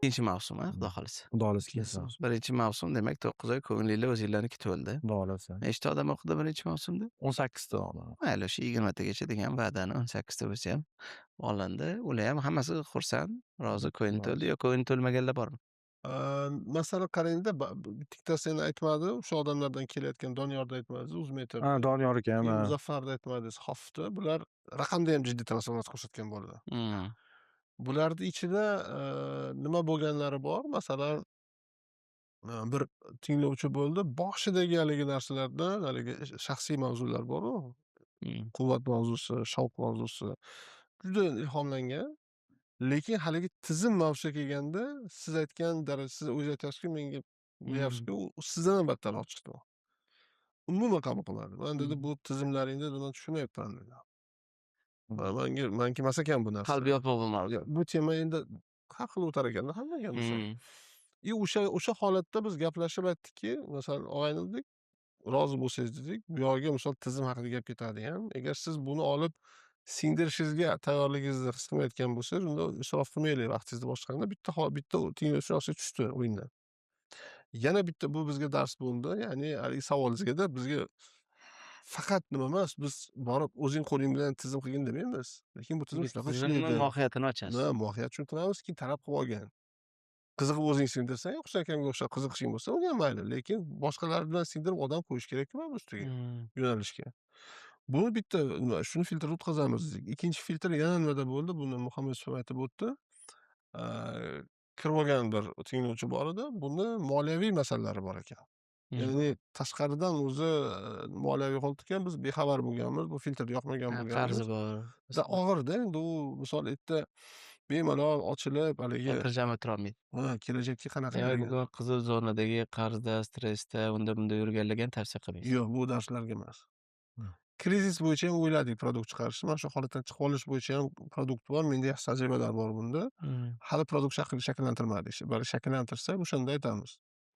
2-chi mavsum, Xudo xohlasa. Xudo xohlasa ikkinchi mavsum. 1-chi mavsum demak 9 oy ko'ngillilar o'zinglarni kutib oldi. Xudo xohlasa. Nechta odam o'qidi 1-chi mavsumda? 18 ta odam. Mayli, o'sha 20 tagacha degan va'dani 18 ta bo'lsa ham olindi. Ular ham hammasi xursand, rozi, ko'ngli to'ldi. Yo, ko'ngli to'lmaganlar bormi? Masalan, qarangda, bittasi aytmadi, o'sha odamlardan kelayotgan Doniyorni aytmadingiz, Ha, UzMeterda. Doniyor aka ham. Muzaffarni aytmadingiz, Xofda. Bular raqamda ham jiddiy transformatsiya ko'rsatgan bo'ldi. Hmm. Bularni ichida nima bo'lganlari bor? Masalan, bir tinglovchi bo'ldi. Boshidagi haligi narsalardan, haligi shaxsiy mavzular bor-ku, Hmm. quvvat mavzusi, shavq mavzusi juda ilhomlangan. Lekin haligi tizim mavzusiga kelganda, siz aytgan siz o'zingiz aytyapsizki, menga deyapsizki, u sizdan ham battarroq chiqdi u. Umuman qabul qilmadi. Man dedi, bu tizimlaringni man tushunmayapman dedi. Manki emas ekan bu narsa. Qalbi yopiq bo'lmadi. Bu tema endi har xil o'tar ekan hammaga misol. O'sha holatda biz gaplashib aytdikki, masalan, og'aynilik, rozi bo'lsangiz dedik, bu yoqqa misol tizim haqida gap ketadi ham. Agar siz buni olib singdirishingizga tayyorligingizni his qilmayotgan bo'lsangiz, unda isrof qilmaylik vaqtingizni boshqanda. Bitta tinglovchi yoshga tushdi o'yindan. Yana bitta bu bizga dars bo'ldi. Ya'ni haligi savolingizga bizga faqat nima emas, biz borib o'zing qo'ling bilan tizim qilgin demaymiz. Lekin bu tizim shunaqa Tizimni ishlaydi. mohiyatini ochasiz. Mohiyat tushuntiramiz, keyin talab qilib olgan. Qiziqib o'zing singdirsang, Husan akamga o'xshab qiziqishing bo'lsa, unga ham mayli. Lekin boshqalar bilan singdirib odam qo'yish kerak-ku mana bu ustiga, yo'nalishga. Bu bitta shuni filtrni o'tkazamiz dedik. Ikkinchi filtr yana nimada bo'ldi? Buni Muhammad Yusuf aytib o'tdi. Kirib olgan bir tinglovchi bor edi. Buni moliyaviy masalalari bor ekan. Ya'ni tashqaridan o'zi moliyaviy holat ekan, biz bexabar bo'lganmiz, bu filtr yoqmagan bo'lganmiz. Qarzi bor. Og'ir-da, endi u misol erta bemalol ochilib haligi Xotirjam o'tirolmaydi. kelajakka qanaqa Bugun qizil zonadagi qarzda, stressda, unda-bunda yurganlarga ham tavsiya qilmaysiz. yo'q, bu darslarga emas. Krizis bo'yicha ham o'yladik produkt chiqarishni. Mana shu holatdan chiqib olish bo'yicha ham produkt bor. Menda yaxshi tajribalar bor bunda. Hali produkt shakllantirmadik. Shakllantirsak, o'shanda aytamiz.